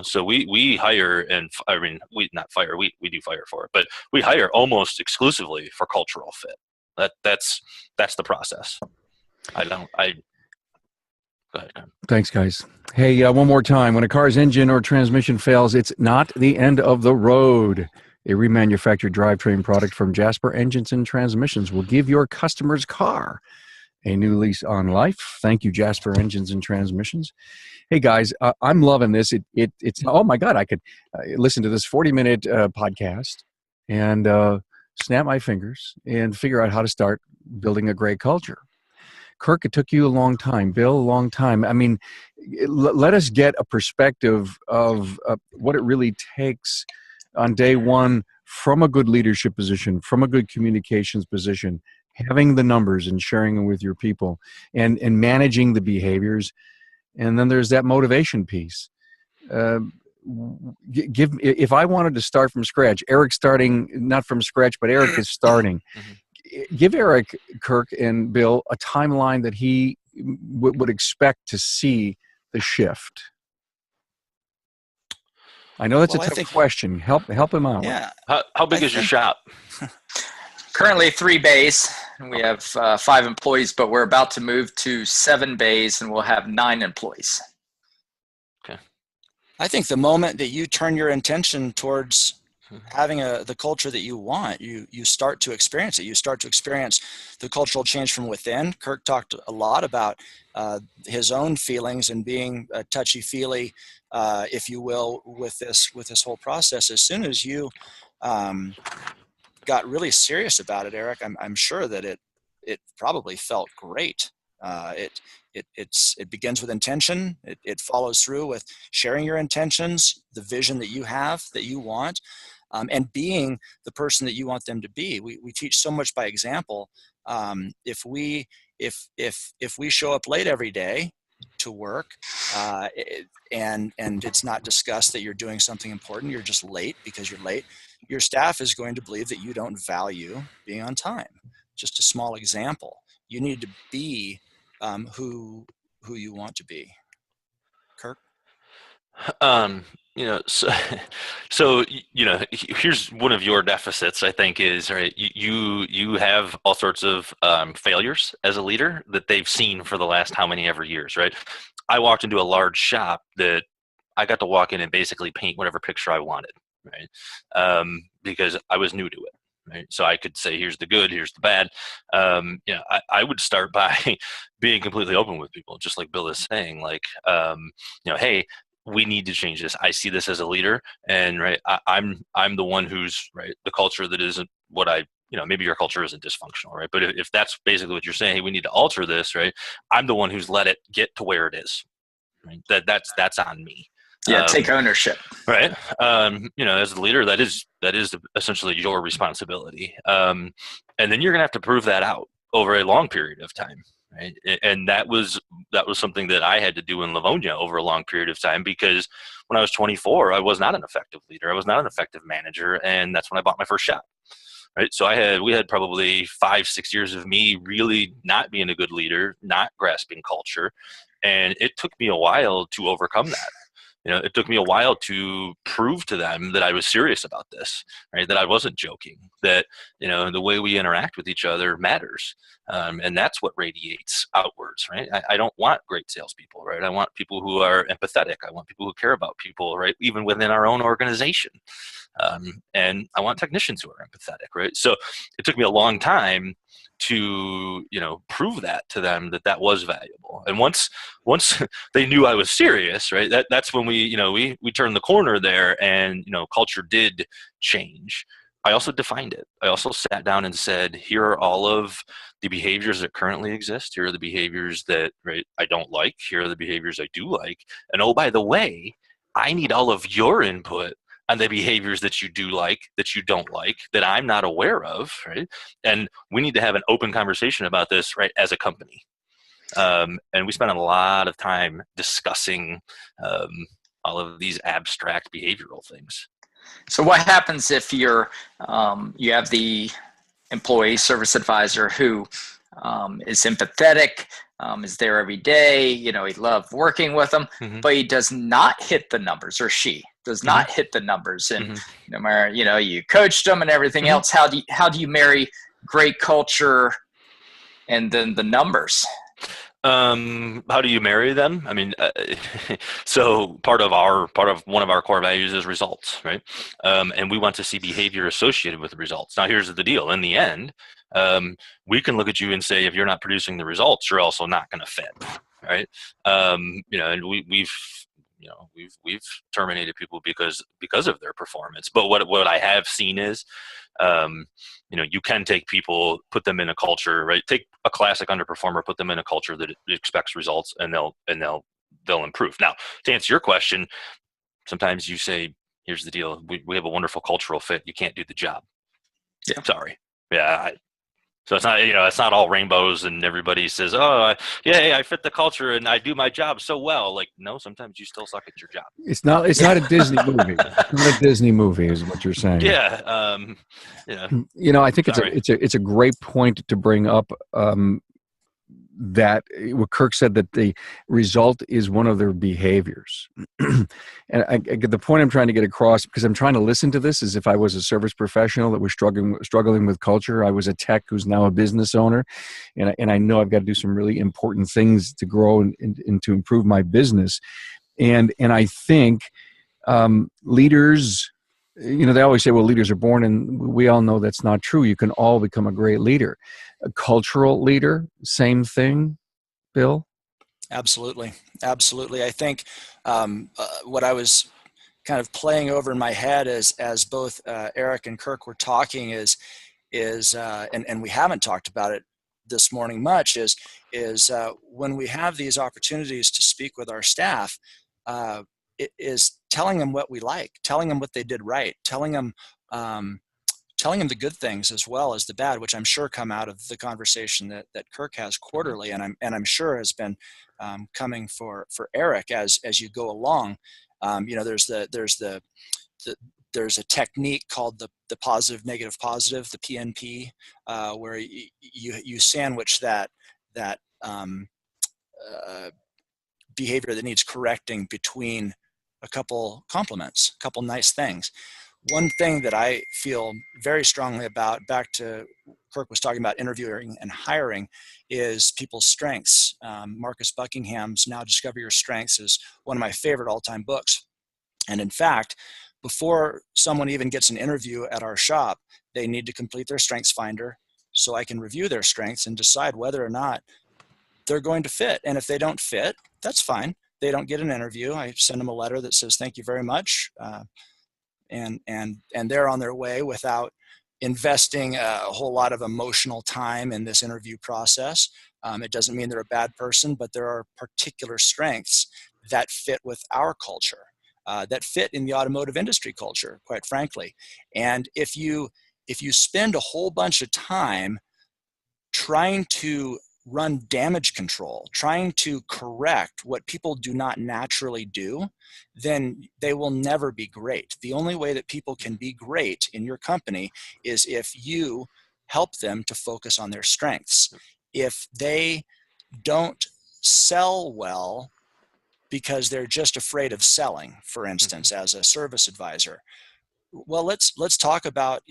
Speaker 2: So we hire, and I mean, we not fire, we do fire for it, but we hire almost exclusively for cultural fit. That's the process. Go ahead.
Speaker 1: Thanks, guys. Hey, one more time. When a car's engine or transmission fails, it's not the end of the road. A remanufactured drivetrain product from Jasper Engines and Transmissions will give your customer's car a new lease on life. Thank you, Jasper Engines and Transmissions. Hey guys, I'm loving this. It's oh my God, I could listen to this 40-minute podcast and snap my fingers and figure out how to start building a great culture. Kirk, it took you a long time. Bill, a long time. I mean, let us get a perspective of what it really takes on day one from a good leadership position, from a good communications position, having the numbers and sharing them with your people and managing the behaviors. And then there's that motivation piece. If I wanted to start from scratch, Eric's starting not from scratch, but Eric is starting. Give Eric, Kirk, and Bill a timeline that he would expect to see the shift. I know that's a tough question. Help him out.
Speaker 4: Yeah.
Speaker 2: How big is your shop?
Speaker 3: Currently 3 bays. We have 5 employees, but we're about to move to 7 bays, and we'll have 9 employees.
Speaker 2: Okay.
Speaker 4: I think the moment that you turn your attention towards having the culture that you want, you start to experience it. You start to experience the cultural change from within. Kirk talked a lot about his own feelings and being touchy-feely, if you will, with this whole process. As soon as you got really serious about it, Eric, I'm sure that it probably felt great. It begins with intention. It follows through with sharing your intentions, the vision that you have, that you want, and being the person that you want them to be. We teach so much by example. If we show up late every day to work, and it's not discussed that you're doing something important, you're just late because you're late, your staff is going to believe that you don't value being on time. Just a small example. You need to be who you want to be. Kirk?
Speaker 2: So here's one of your deficits, I think, is right. You have all sorts of failures as a leader that they've seen for the last how many ever years, right? I walked into a large shop that I got to walk in and basically paint whatever picture I wanted, right? Because I was new to it. Right. So I could say, here's the good, here's the bad. I would start by being completely open with people, just like Bill is saying, like, hey, we need to change this. I see this as a leader, and right, I'm the one who's right. The culture that isn't what maybe your culture isn't dysfunctional, right? But if that's basically what you're saying, hey, we need to alter this, right? I'm the one who's let it get to where it is. Right? That's on me.
Speaker 3: Yeah, take ownership.
Speaker 2: Right. As the leader, that is essentially your responsibility. And then you're going to have to prove that out over a long period of time. Right. And that was something that I had to do in Livonia over a long period of time, because when I was 24, I was not an effective leader. I was not an effective manager. And that's when I bought my first shop. Right. So we had probably 5-6 years of me really not being a good leader, not grasping culture. And it took me a while to overcome that. It took me a while to prove to them that I was serious about this, right? That I wasn't joking, that, the way we interact with each other matters. And that's what radiates outwards, right? I don't want great salespeople, right? I want people who are empathetic. I want people who care about people, right? Even within our own organization. And I want technicians who are empathetic, right? So it took me a long time to prove that to them, that was valuable. And once they knew I was serious, right, that's when we turned the corner there, and culture did change. I also defined it. I also sat down and said, here are all of the behaviors that currently exist. Here are the behaviors that I don't like. Here are the behaviors I do like. And oh, by the way, I need all of your input on the behaviors that you do like, that you don't like, that I'm not aware of, right? And we need to have an open conversation about this, right, as a company. And we spent a lot of time discussing all of these abstract behavioral things.
Speaker 3: So what happens if you have the employee service advisor who is empathetic, is there every day, he loved working with them, mm-hmm. but he does not hit the numbers, or she does not mm-hmm. hit the numbers, and mm-hmm. no matter, you coached them and everything mm-hmm. else, how do you marry great culture and then the numbers?
Speaker 2: How do you marry them? I mean, so part of one of our core values is results, right? And we want to see behavior associated with the results. Now, here's the deal. In the end, we can look at you and say, if you're not producing the results, you're also not going to fit, right? And we've terminated people because of their performance. But what I have seen is, you can take people, put them in a culture, right? Take a classic underperformer, put them in a culture that expects results, and they'll improve. Now, to answer your question, sometimes you say, here's the deal. We have a wonderful cultural fit. You can't do the job.
Speaker 3: Yeah.
Speaker 2: Sorry. Yeah. So it's not, it's not all rainbows and everybody says, oh, yeah, I fit the culture and I do my job so well. Like, no, sometimes you still suck at your job.
Speaker 1: It's not a Disney movie. It's not a Disney movie is what you're saying.
Speaker 2: Yeah.
Speaker 1: I think it's a great point to bring up, that what Kirk said, that the result is one of their behaviors. And the point I'm trying to get across, because I'm trying to listen to this as if I was a service professional that was struggling with culture. I was a tech who's now a business owner, and I know I've got to do some really important things to grow and to improve my business. And I think leaders They always say, well, leaders are born, and we all know that's not true. You can all become a great leader. A cultural leader, same thing, Bill?
Speaker 4: Absolutely. Absolutely. I think what I was kind of playing over in my head as both Eric and Kirk were talking is and we haven't talked about it this morning much, is when we have these opportunities to speak with our staff, it is telling them what we like, telling them what they did right, telling them the good things as well as the bad, which I'm sure come out of the conversation that Kirk has quarterly, and I'm sure has been coming for Eric as you go along. There's a technique called the positive negative positive, the PNP, where you sandwich that behavior that needs correcting between a couple compliments, a couple nice things. One thing that I feel very strongly about, back to Kirk was talking about interviewing and hiring, is people's strengths. Marcus Buckingham's Now Discover Your Strengths is one of my favorite all-time books. And in fact, before someone even gets an interview at our shop, they need to complete their strengths finder so I can review their strengths and decide whether or not they're going to fit. And if they don't fit, that's fine. They don't get an interview. I send them a letter that says, thank you very much. And they're on their way without investing a whole lot of emotional time in this interview process. It doesn't mean they're a bad person, but there are particular strengths that fit with our culture, that fit in the automotive industry culture, quite frankly. And if you spend a whole bunch of time trying to run damage control, trying to correct what people do not naturally do, then they will never be great. The only way that people can be great in your company is if you help them to focus on their strengths. If they don't sell well because they're just afraid of selling, for instance, as a service advisor, well, let's talk about,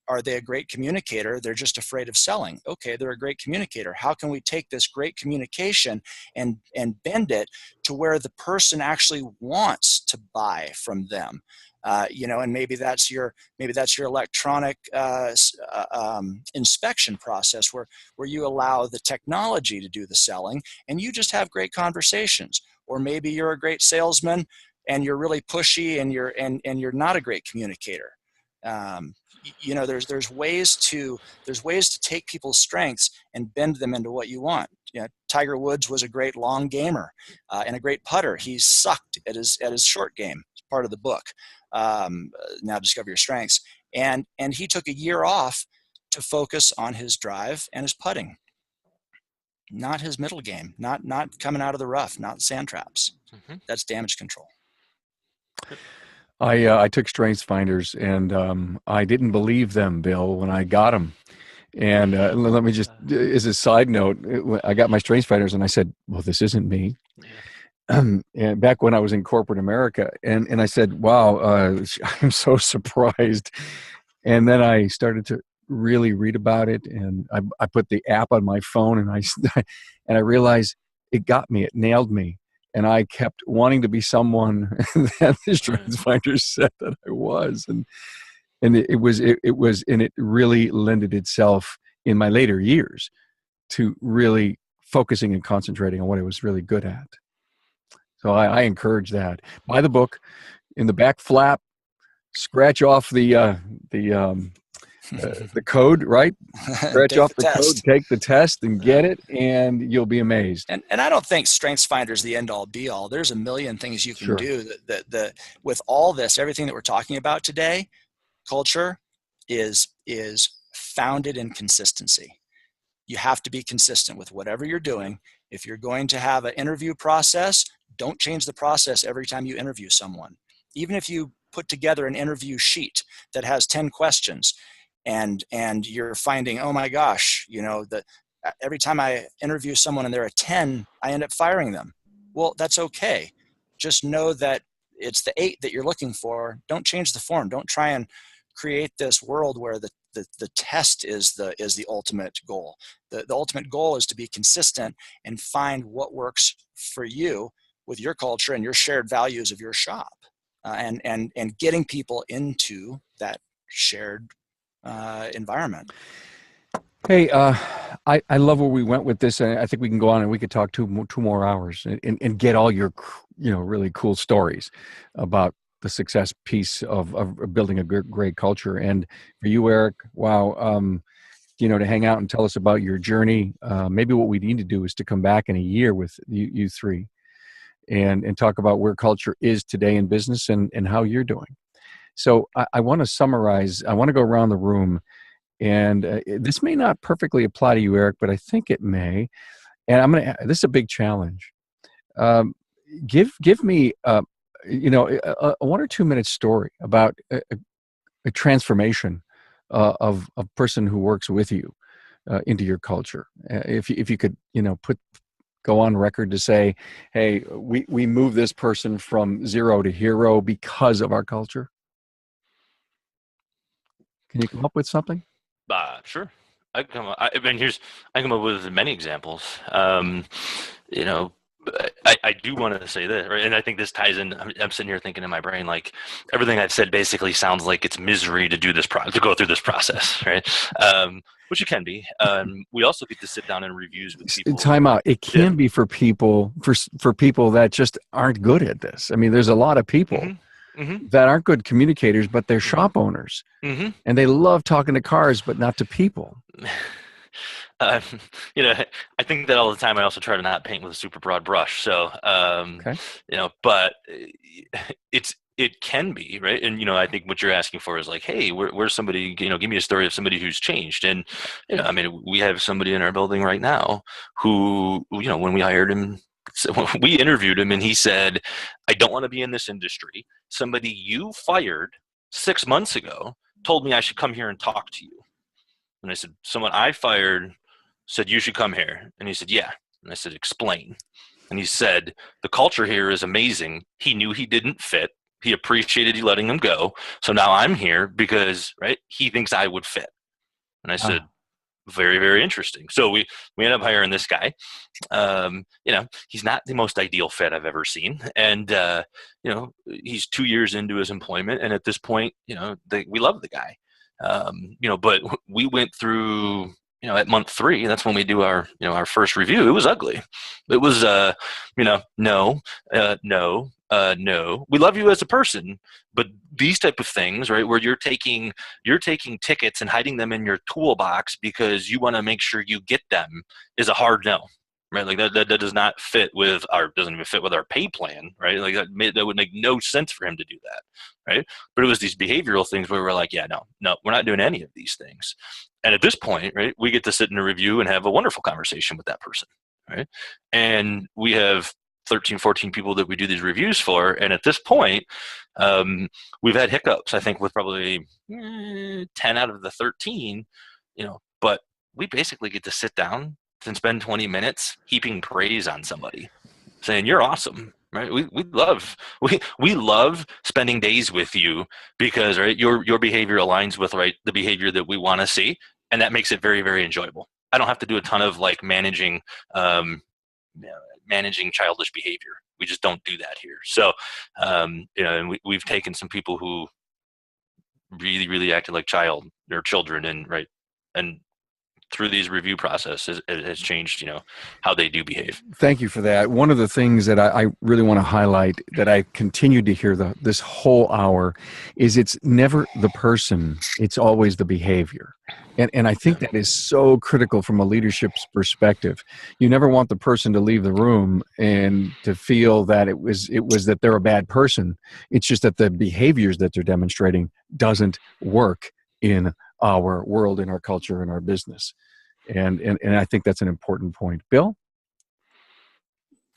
Speaker 4: are they a great communicator? They're just afraid of selling. Okay, they're a great communicator. How can we take this great communication and bend it to where the person actually wants to buy from them? And maybe that's your electronic inspection process where you allow the technology to do the selling, and you just have great conversations. Or maybe you're a great salesman and you're really pushy and you're not a great communicator. There's ways to take people's strengths and bend them into what you want. Tiger Woods was a great long gamer and a great putter. He sucked at his short game. It's part of the book, Now Discover Your Strengths. And he took a year off to focus on his drive and his putting, not his middle game, not coming out of the rough, not sand traps. Mm-hmm. That's damage control.
Speaker 1: I took strengths finders, and I didn't believe them, Bill, when I got them. And let me just, as a side note, I got my strengths finders, and I said, well, this isn't me. Yeah. And back when I was in corporate America, and I said, wow, I'm so surprised. And then I started to really read about it, and I put the app on my phone, and I realized it got me, it nailed me. And I kept wanting to be someone that the strengths finders said that I was, and it really lended itself in my later years to really focusing and concentrating on what I was really good at. So I encourage that. Buy the book. In the back flap, scratch off the code, right? Scratch off the code, take the test, and get it, and you'll be amazed.
Speaker 4: And I don't think StrengthsFinder is the end all be all. There's a million things you can do that with all this, everything that we're talking about today. Culture is founded in consistency. You have to be consistent with whatever you're doing. If you're going to have an interview process, don't change the process every time you interview someone. Even if you put together an interview sheet that has 10 questions, and you're finding, oh my gosh, every time I interview someone and they're a 10, I end up firing them. Well, that's okay. Just know that it's the 8 that you're looking for. Don't change the form. Don't try and create this world where the test is the ultimate goal. The ultimate goal is to be consistent and find what works for you with your culture and your shared values of your shop. and getting people into that shared environment.
Speaker 1: Hey, I love where we went with this, and I think we can go on and we could talk two more hours and get all your really cool stories about the success piece of building a great culture. And for you, Eric, wow, to hang out and tell us about your journey. Maybe what we need to do is to come back in a year with you three and talk about where culture is today in business and how you're doing. So I want to summarize. I want to go around the room. And this may not perfectly apply to you, Eric, but I think it may. And this is a big challenge. Give me, a 1 or 2 minute story about a transformation of a person who works with you into your culture. If you could, go on record to say, hey, we move this person from zero to hero because of our culture. Can you come up with something?
Speaker 2: Sure. I can come up, I come up with many examples. I do want to say this, right? And I think this ties in. I'm sitting here thinking in my brain, like everything I've said basically sounds like it's misery to do this to go through this process, right? Which it can be. We also get to sit down in reviews with people.
Speaker 1: Time out. It can be for people for people that just aren't good at this. I mean, there's a lot of people that aren't good communicators, but they're shop owners, and they love talking to cars, but not to people.
Speaker 2: I think that all the time. I also try to not paint with a super broad brush. So, but it can be, right. And, I think what you're asking for is like, hey, where's somebody, give me a story of somebody who's changed. And, we have somebody in our building right now who, when we hired him, so we interviewed him and he said, I don't want to be in this industry. Somebody you fired 6 months ago told me I should come here and talk to you. And I said, someone I fired said, you should come here. And he said, yeah. And I said, explain. And he said, the culture here is amazing. He knew he didn't fit. He appreciated you letting him go. So now I'm here because, right, he thinks I would fit. And I said, very, very interesting. So we ended up hiring this guy. He's not the most ideal fit I've ever seen. And, he's 2 years into his employment. And at this point, we love the guy. But we went through, at month 3, that's when we do our first review. It was ugly. It was, no. We love you as a person, but these type of things, right, where you're taking tickets and hiding them in your toolbox because you want to make sure you get them is a hard no, right? Like that does not fit with doesn't even fit with our pay plan, right? Like that would make no sense for him to do that, right? But it was these behavioral things where we're like, yeah, no, we're not doing any of these things. And at this point, right, we get to sit in a review and have a wonderful conversation with that person, right? And we have 13, 14 people that we do these reviews for. And at this point, we've had hiccups, I think, with probably 10 out of the 13, but we basically get to sit down and spend 20 minutes heaping praise on somebody, saying, you're awesome, right? We love spending days with you because, right, your behavior aligns with, right, the behavior that we want to see. And that makes it very, very enjoyable. I don't have to do a ton of like managing childish behavior. We just don't do that here. So, and we've taken some people who really, really acted like children, and right, and through these review processes, it has changed, how they do behave.
Speaker 1: Thank you for that. One of the things that I really want to highlight that I continue to hear this whole hour is it's never the person, it's always the behavior. And I think that is so critical from a leadership's perspective. You never want the person to leave the room and to feel that it was that they're a bad person. It's just that the behaviors that they're demonstrating doesn't work in our world, in our culture, in our business. And I think that's an important point. Bill?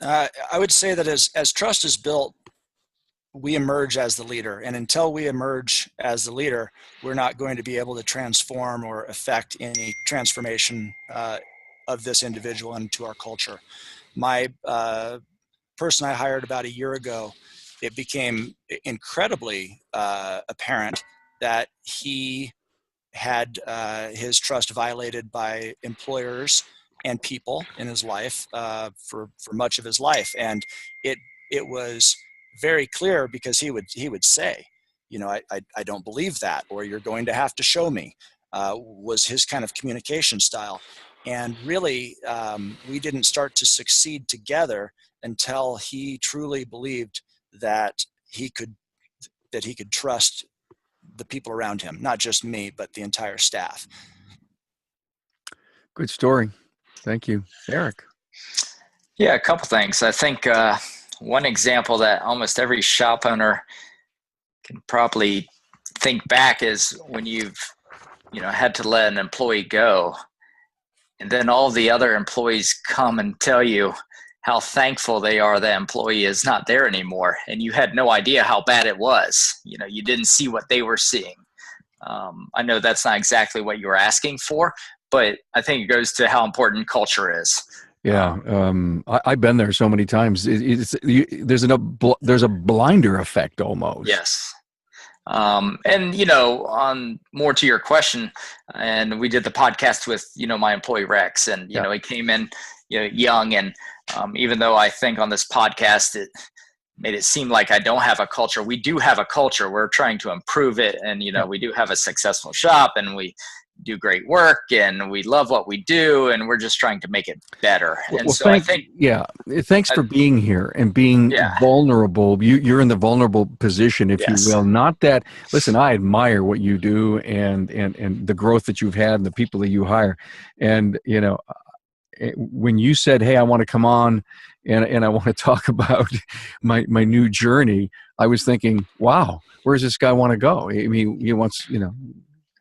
Speaker 4: I would say that as trust is built, we emerge as the leader. And until we emerge as the leader, we're not going to be able to transform or affect any transformation of this individual into our culture. My person I hired about a year ago, it became incredibly apparent that he had his trust violated by employers and people in his life for much of his life. And it was very clear, because he would say, I don't believe that, or you're going to have to show me, was his kind of communication style. And really, we didn't start to succeed together until he truly believed that he could trust the people around him, not just me, but the entire staff.
Speaker 1: Good story. Thank you. Eric.
Speaker 3: Yeah, a couple things. I think one example that almost every shop owner can probably think back is when you've had to let an employee go, and then all the other employees come and tell you how thankful they are that employee is not there anymore, and you had no idea how bad it was. You didn't see what they were seeing. I know that's not exactly what you were asking for, but I think it goes to how important culture is.
Speaker 1: Yeah, I've been there so many times. There's a blinder effect almost.
Speaker 3: Yes. And on more to your question, and we did the podcast with my employee Rex, and he came in young, and even though I think on this podcast it made it seem like I don't have a culture, we do have a culture. We're trying to improve it, and we do have a successful shop, and we do great work, and we love what we do, and we're just trying to make it better. And so I think,
Speaker 1: thanks for being here and being vulnerable. You're in the vulnerable position, if you will. Not that, listen, I admire what you do and the growth that you've had and the people that you hire. And, when you said, hey, I want to come on and I want to talk about my new journey, I was thinking, wow, where does this guy want to go? I mean, he wants,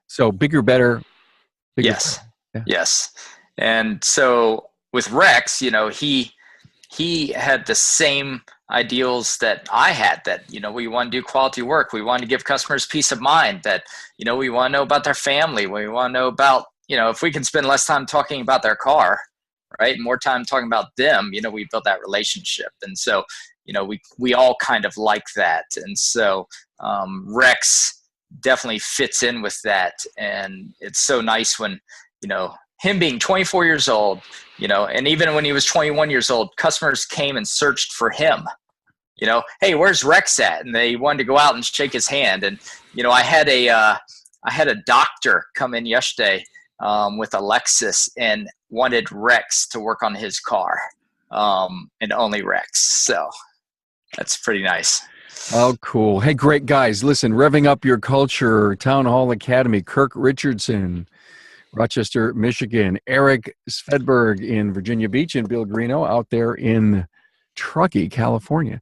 Speaker 1: so bigger, better.
Speaker 3: Yes. And so with Rex, he had the same ideals that I had, that, we want to do quality work. We want to give customers peace of mind, that, we want to know about their family. We want to know about, if we can spend less time talking about their car, right, more time talking about them, we built that relationship. And so, we all kind of like that. And so Rex definitely fits in with that. And it's so nice when, him being 24 years old, and even when he was 21 years old, customers came and searched for him, hey, where's Rex at? And they wanted to go out and shake his hand. And, I had a doctor come in yesterday with a Lexus and wanted Rex to work on his car, and only Rex. So that's pretty nice.
Speaker 1: Oh, cool. Hey, great guys. Listen, Revving Up Your Culture, Town Hall Academy, Kirk Richardson, Rochester, Michigan, Eric Svedberg in Virginia Beach, and Bill Greeno out there in Truckee, California.